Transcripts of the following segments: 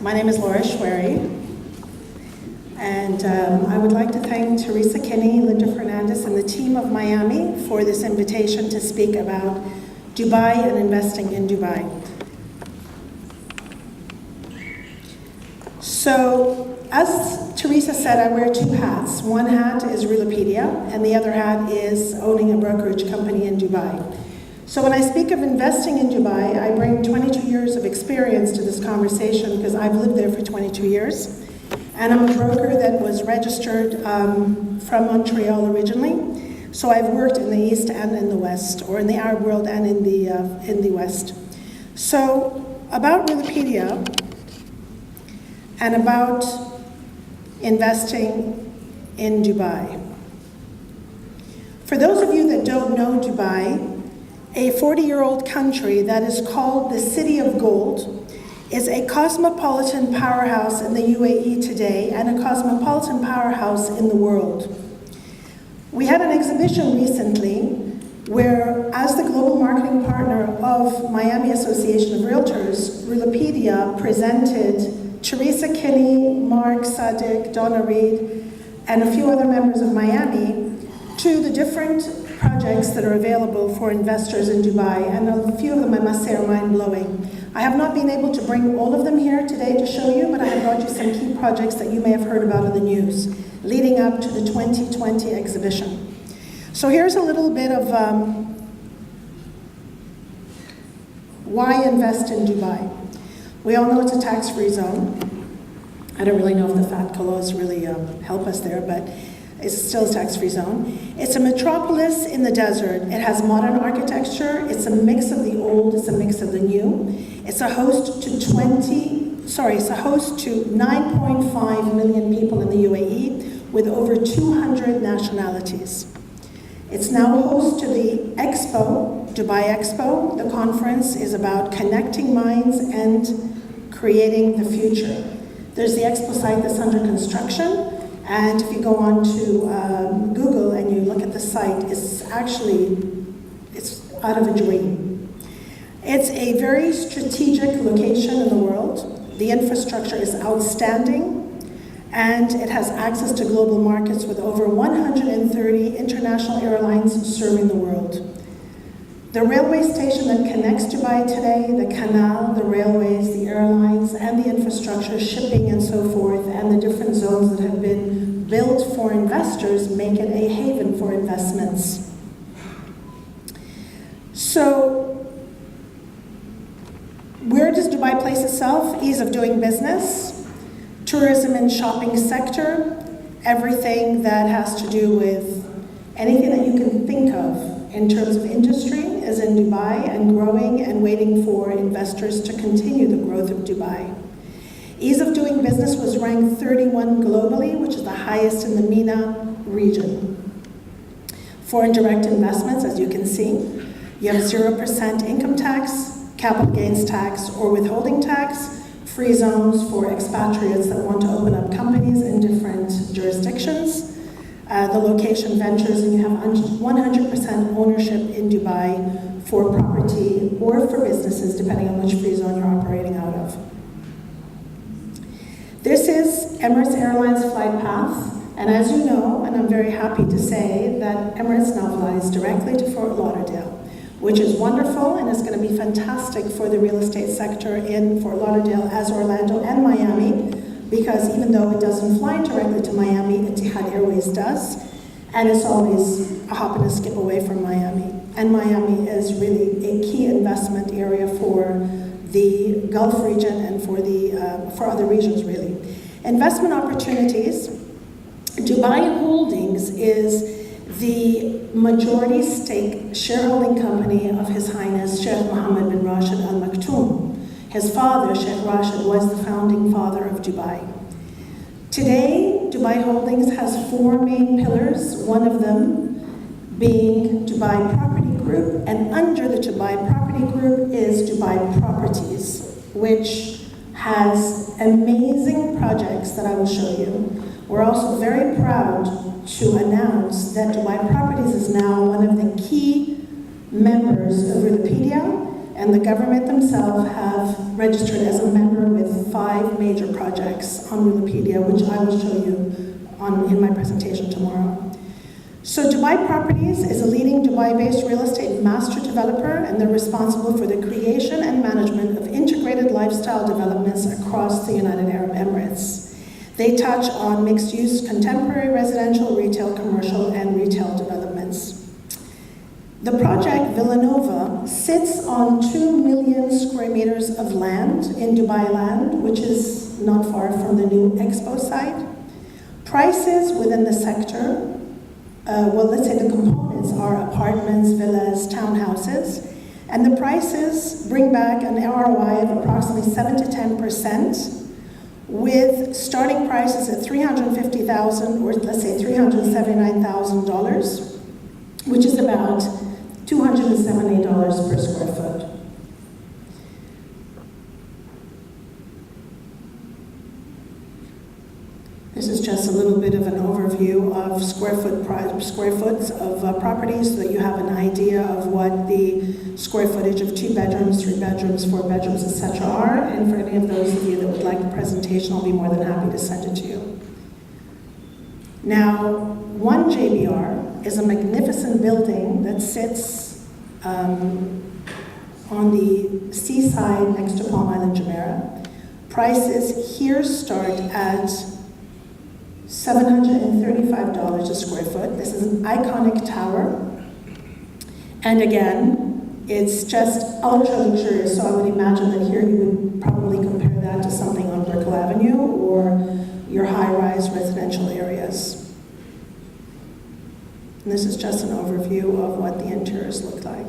My name is Choueri, and I would like to thank Teresa Kinney, Linda Fernandez, and the team of Miami for this invitation to speak about Dubai and investing in Dubai. So, as Teresa said, I wear two hats. One hat is Realtors, and the other hat is owning a brokerage company in Dubai. So when I speak of investing in Dubai, I bring 22 years of experience to this conversation because I've lived there for 22 years. And I'm a broker that was registered from Montreal originally. So I've worked in the East and in the West, or in the Arab world and in the West. So about Realtors and about investing in Dubai. For those of you that don't know Dubai, a 40-year-old country that is called the City of Gold is a cosmopolitan powerhouse in the UAE today and a cosmopolitan powerhouse in the world. We had an exhibition recently where, as the global marketing partner of Miami Association of Realtors, Realpedia presented Teresa Kinney, Mark Sadiq, Donna Reed, and a few other members of Miami to the different projects that are available for investors in Dubai, and a few of them, I must say, are mind-blowing. I have not been able to bring all of them here today to show you, but I have brought you some key projects that you may have heard about in the news leading up to the 2020 exhibition. So here's a little bit of why invest in Dubai. We all know it's a tax-free zone. I don't really know if the FATCA laws really help us there, but it's still a tax-free zone. It's a metropolis in the desert. It has modern architecture. It's a mix of the old, it's a mix of the new. It's a host to 9.5 million people in the UAE with over 200 nationalities. It's now host to the Expo, Dubai Expo. The conference is about connecting minds and creating the future. There's the Expo site that's under construction. And if you go on to Google and you look at the site, it's out of a dream. It's a very strategic location in the world. The infrastructure is outstanding, and it has access to global markets with over 130 international airlines serving the world. The railway station that connects Dubai today, the canal, the railways, the airlines, and the infrastructure, shipping and so forth, and the different zones that have been built for investors make it a haven for investments. So, where does Dubai place itself? Ease of doing business, tourism and shopping sector, everything that has to do with anything that you can think of in terms of industry is in Dubai and growing and waiting for investors to continue the growth of Dubai. Ease of doing business was ranked 31 globally, which is the highest in the MENA region. Foreign direct investments, as you can see, you have 0% income tax, capital gains tax, or withholding tax, free zones for expatriates that want to open up companies in different jurisdictions. The location ventures, and you have 100% ownership in Dubai for property or for businesses, depending on which free zone you're operating out of. This is Emirates Airlines flight path, and as you know, and I'm very happy to say that Emirates now flies directly to Fort Lauderdale, which is wonderful, and it's going to be fantastic for the real estate sector in Fort Lauderdale, as Orlando and Miami, because even though it doesn't fly directly to Miami, Etihad Airways does, and it's always a hop and a skip away from Miami. And Miami is really a key investment area for the Gulf region and for other regions, really. Investment opportunities. Dubai Holdings is the majority stake shareholding company of His Highness Sheikh Mohammed bin Rashid Al Maktoum. His father, Sheikh Rashid, was the founding father of Dubai. Today, Dubai Holdings has four main pillars, one of them being Dubai Property Group, and under the Dubai Property Group is Dubai Properties, which has amazing projects that I will show you. We're also very proud to announce that Dubai Properties is now one of the key members of Realpedia, and the government themselves have registered as a member with 5 major projects on Wikipedia, which I will show you in my presentation tomorrow. So Dubai Properties is a leading Dubai-based real estate master developer, and they're responsible for the creation and management of integrated lifestyle developments across the United Arab Emirates. They touch on mixed-use, contemporary residential, retail, commercial, and retail developments. The project Villanova sits on 2 million square meters of land in Dubai Land, which is not far from the new Expo site. Prices within the sector, well, let's say the components are apartments, villas, townhouses, and the prices bring back an ROI of approximately 7 to 10%, with starting prices at $350,000, or let's say $379,000, which is about $270 per square foot. This is just a little bit of an overview of square foots of properties, so that you have an idea of what the square footage of 2 bedrooms, 3 bedrooms, 4 bedrooms, etc. are. And for any of those of you that would like the presentation, I'll be more than happy to send it to you. Now, 1 JBR is a magnificent building that sits on the seaside next to Palm Island, Jumeirah. Prices here start at $735 a square foot. This is an iconic tower. And again, it's just ultra luxurious, so I would imagine that here you would probably compare that to something on Brickell Avenue or your high-rise residential areas. And this is just an overview of what the interiors look like.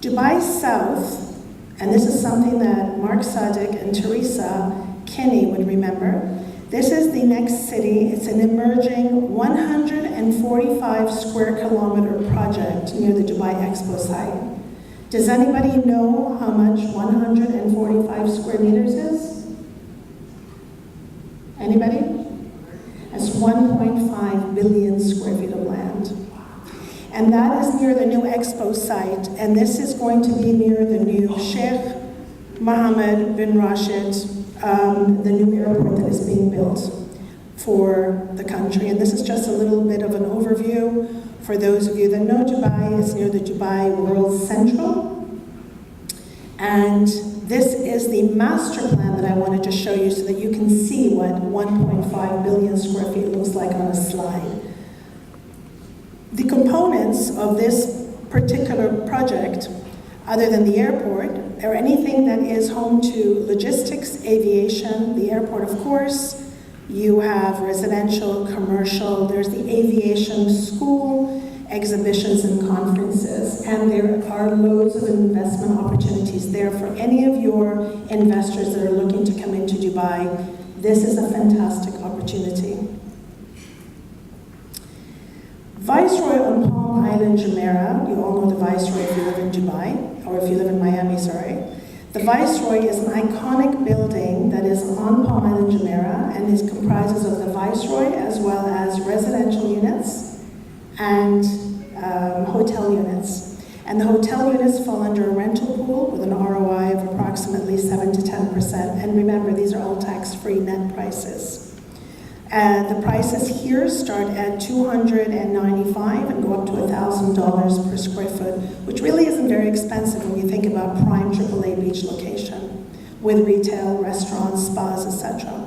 Dubai South, and this is something that Mark Sadiq and Teresa Kinney would remember. This is the next city. It's an emerging 145 square kilometer project near the Dubai Expo site. Does anybody know how much 145 square meters is? Anybody? That's 1.5 billion square feet of land. And that is near the new Expo site, and this is going to be near the new Sheikh Mohammed bin Rashid, the new airport that is being built for the country. And this is just a little bit of an overview for those of you that know Dubai. It's near the Dubai World Central. And this is the master plan that I wanted to show you so that you can see what 1.5 billion square feet looks like on a slide. The components of this particular project, other than the airport, or anything that is home to logistics, aviation, the airport, of course. You have residential, commercial, there's the aviation school, exhibitions and conferences, and there are loads of investment opportunities there for any of your investors that are looking to come into Dubai. This is a fantastic opportunity. Viceroy on Palm Island, Jumeirah. You all know the Viceroy if you live in Dubai, or if you live in Miami, sorry. The Viceroy is an iconic building that is on Palm Island, Jumeirah, and is comprises of the Viceroy as well as residential units and hotel units. And the hotel units fall under a rental pool with an ROI of approximately 7 to 10%. And remember, these are all tax-free net prices. The prices here start at $295 and go up to $1,000 per square foot, which really isn't very expensive when you think about prime AAA beach location with retail, restaurants, spas, etc.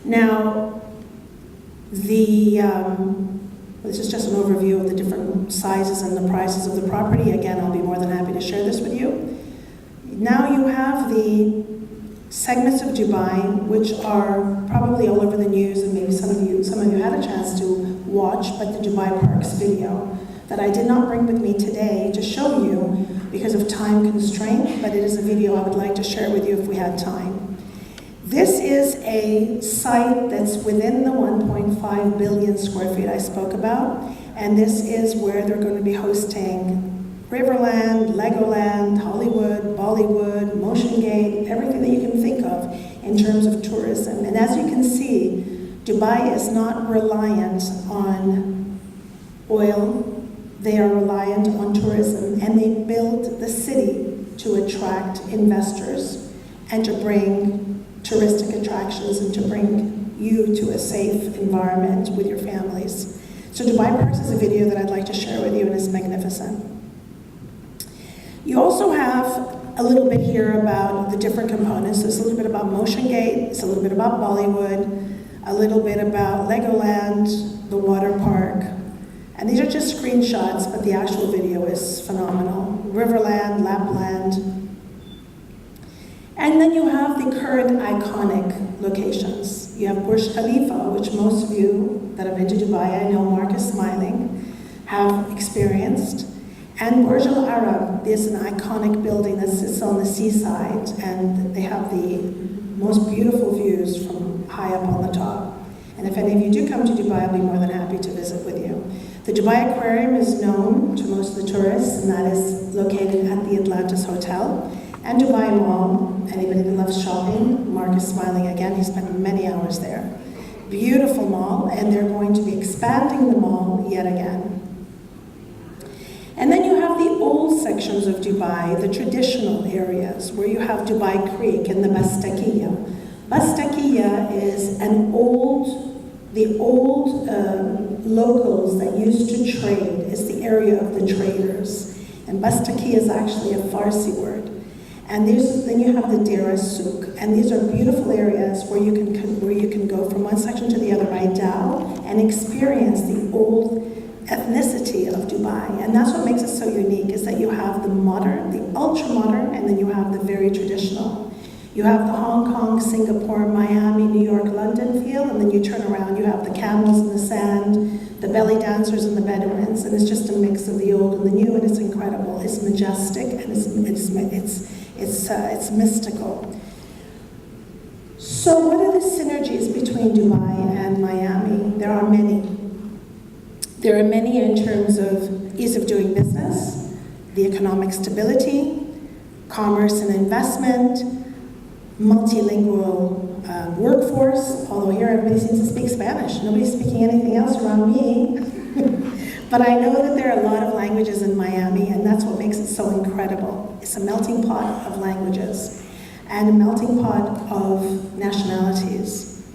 Now, this is just an overview of the different sizes and the prices of the property. Again, I'll be more than happy to share this with you. Now you have the segments of Dubai, which are probably all over the news, and maybe some of you had a chance to watch, but the Dubai Parks video that I did not bring with me today to show you because of time constraint, but it is a video I would like to share with you if we had time. This is a site that's within the 1.5 billion square feet I spoke about, and this is where they're going to be hosting Riverland, Legoland, Hollywood, Bollywood, Motion Gate, everything that you can think of in terms of tourism. And as you can see, Dubai is not reliant on oil. They are reliant on tourism, and they built the city to attract investors and to bring touristic attractions and to bring you to a safe environment with your families. So Dubai Parks is a video that I'd like to share with you, and it's magnificent. You also have a little bit here about the different components. There's a little bit about Motion Gate, it's a little bit about Bollywood, a little bit about Legoland, the water park, and these are just screenshots, but the actual video is phenomenal. Riverland, Lapland. And then you have the current iconic locations. You have Burj Khalifa, which most of you that have been to Dubai, I know Mark is smiling, have experienced. And Burj Al Arab is an iconic building that sits on the seaside, and they have the most beautiful views from high up on the top. And if any of you do come to Dubai, I'll be more than happy to visit with you. The Dubai Aquarium is known to most of the tourists, and that is located at the Atlantis Hotel. And Dubai Mall, anybody that loves shopping, Mark is smiling again, he spent many hours there. Beautiful mall, and they're going to be expanding the mall yet again. And then you have the old sections of Dubai, the traditional areas, where you have Dubai Creek and the Bastakiya. Bastakiya is the old locals that used to trade. It's the area of the traders. And Bastakiya is actually a Farsi word. And then you have the Dera Souk, and these are beautiful areas where you can go from one section to the other by dhow and experience the old ethnicity of Dubai. And that's what makes it so unique, is that you have the modern, the ultra-modern, and then you have the very traditional. You have the Hong Kong, Singapore, Miami, New York, London feel, and then you turn around, you have the camels in the sand, the belly dancers and the Bedouins, and it's just a mix of the old and the new, and it's incredible. It's majestic, and it's mystical. So what are the synergies between Dubai and Miami? There are many. There are many in terms of ease of doing business, the economic stability, commerce and investment, multilingual workforce, although here everybody seems to speak Spanish. Nobody's speaking anything else around me. But I know that there are a lot of languages in Miami, and that's what makes it so incredible. It's a melting pot of languages and a melting pot of nationalities.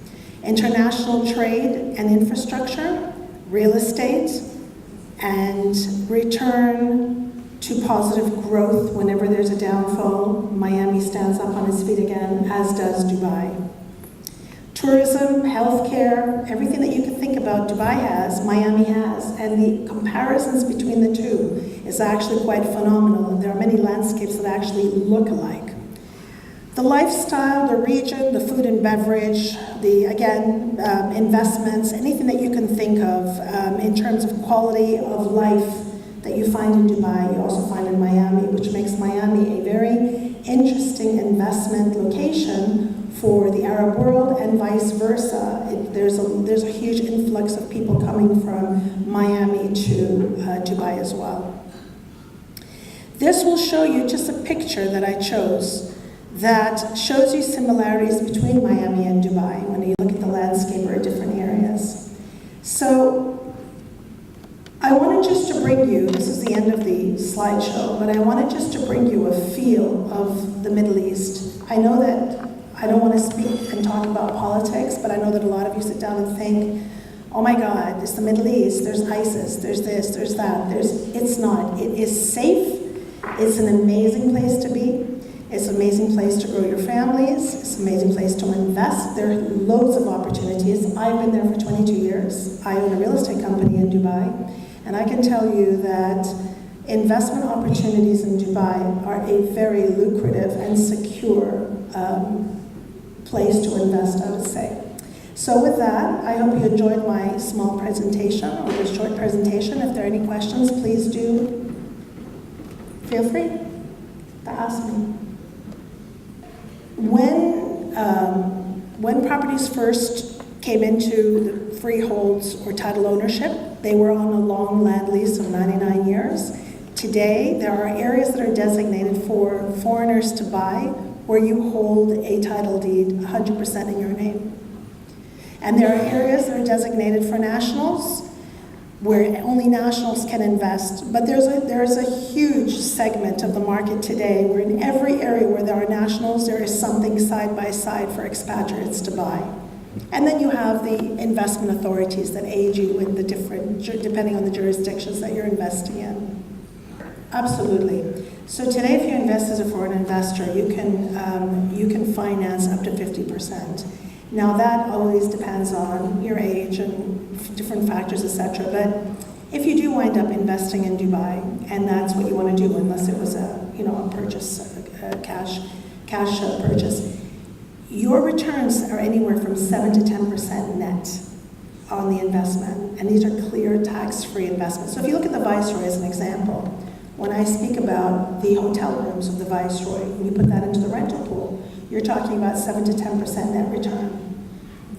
International trade and infrastructure, real estate, and return to positive growth whenever there's a downfall. Miami stands up on its feet again, as does Dubai. Tourism, healthcare, everything that you can think about Dubai has, Miami has, and the comparisons between the two is actually quite phenomenal, and there are many landscapes that actually look alike. The lifestyle, the region, the food and beverage, investments, anything that you can think of in terms of quality of life that you find in Dubai, you also find in Miami, which makes Miami a very interesting investment location for the Arab world and vice versa. There's a huge influx of people coming from Miami to Dubai as well. This will show you just a picture that I chose that shows you similarities between Miami and Dubai when you look at the landscape or different areas. So I wanted just to bring you, this is the end of the slideshow, but I wanted just to bring you a feel of the Middle East. I know that I don't want to speak and talk about politics, but I know that a lot of you sit down and think, oh my God, it's the Middle East, there's ISIS, there's this, there's that. It's not. It is safe. It's an amazing place to be. It's an amazing place to grow your families. It's an amazing place to invest. There are loads of opportunities. I've been there for 22 years. I own a real estate company in Dubai, and I can tell you that investment opportunities in Dubai are a very lucrative and secure place to invest, I would say. So with that, I hope you enjoyed my small presentation, or this short presentation. If there are any questions, please do feel free to ask me. When properties first came into the freeholds or title ownership, they were on a long land lease of 99 years. Today, there are areas that are designated for foreigners to buy where you hold a title deed 100% in your name. And there are areas that are designated for nationals where only nationals can invest. But there's a huge segment of the market today where in every area where there are nationals, there is something side by side for expatriates to buy. And then you have the investment authorities that aid you in the different, depending on the jurisdictions that you're investing in. Absolutely. So today, if you invest as a foreign investor, you can finance up to 50%. Now that always depends on your age and different factors, etc. But if you do wind up investing in Dubai, and that's what you want to do, unless it was a purchase, a cash purchase, your returns are anywhere from 7 to 10% net on the investment, and these are clear tax-free investments. So if you look at the Viceroy as an example, when I speak about the hotel rooms of the Viceroy, and you put that into the rental pool, you're talking about 7 to 10% net return.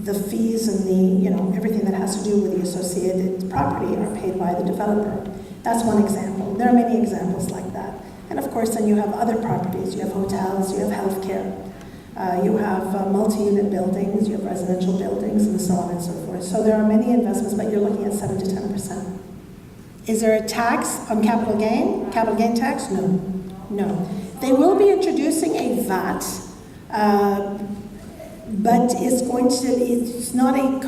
The fees and the, everything that has to do with the associated property are paid by the developer. That's one example. There are many examples like that. And of course, then you have other properties. You have hotels, you have healthcare, you have multi-unit buildings, you have residential buildings, and so on and so forth. So there are many investments, but you're looking at 7 to 10%. Is there a tax on capital gain? Capital gain tax? No. No. They will be introducing a VAT, but it's not a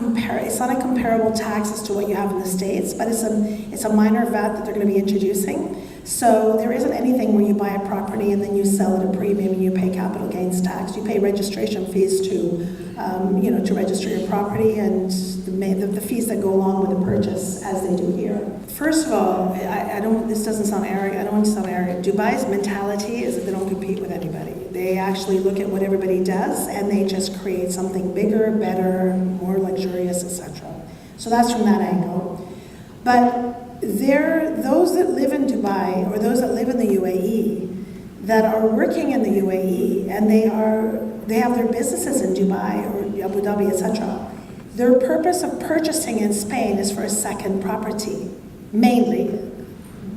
comparable tax as to what you have in the States, but it's a minor VAT that they're going to be introducing. So there isn't anything where you buy a property and then you sell at a premium and you pay capital gains tax. You pay registration fees to register your property and the fees that go along with the purchase, as they do here. First of all, this doesn't sound arrogant. I don't want to sound arrogant. Dubai's mentality is that they don't compete with anybody. They actually look at what everybody does and they just create something bigger, better, more luxurious, etc. So that's from that angle. But those that live in Dubai or those that live in the UAE that are working in the UAE and they have their businesses in Dubai or Abu Dhabi, etc. Their purpose of purchasing in Spain is for a second property, mainly.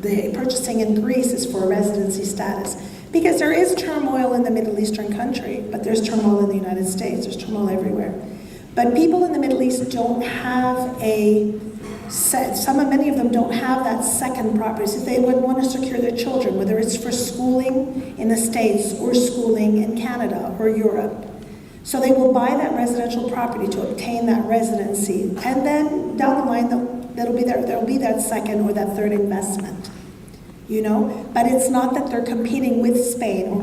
The purchasing in Greece is for a residency status. Because there is turmoil in the Middle Eastern country, but there's turmoil in the United States, there's turmoil everywhere. But people in the Middle East don't have many of them don't have that second property. So they would want to secure their children, whether it's for schooling in the States or schooling in Canada or Europe. So they will buy that residential property to obtain that residency. And then down the line, there'll be that second or that third investment. But it's not that they're competing with Spain or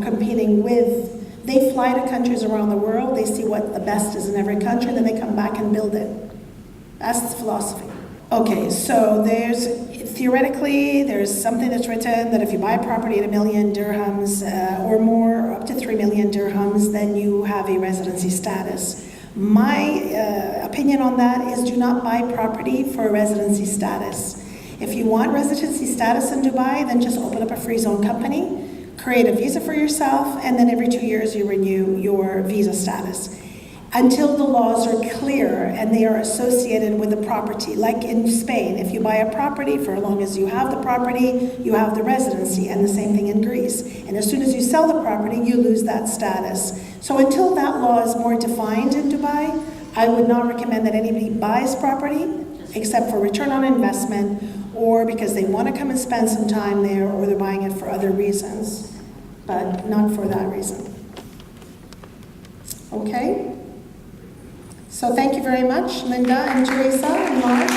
they fly to countries around the world, they see what the best is in every country, and then they come back and build it. That's the philosophy. Okay, so theoretically, there's something that's written that if you buy a property at 1 million dirhams or more, or up to 3 million dirhams, then you have a residency status. My opinion on that is do not buy property for a residency status. If you want residency status in Dubai, then just open up a free zone company, create a visa for yourself, and then every 2 years you renew your visa status. Until the laws are clear and they are associated with the property. Like in Spain, if you buy a property, for as long as you have the property, you have the residency, and the same thing in Greece. And as soon as you sell the property, you lose that status. So until that law is more defined in Dubai, I would not recommend that anybody buys property except for return on investment or because they want to come and spend some time there or they're buying it for other reasons, but not for that reason. Okay? So thank you very much, Linda and Teresa and Mark.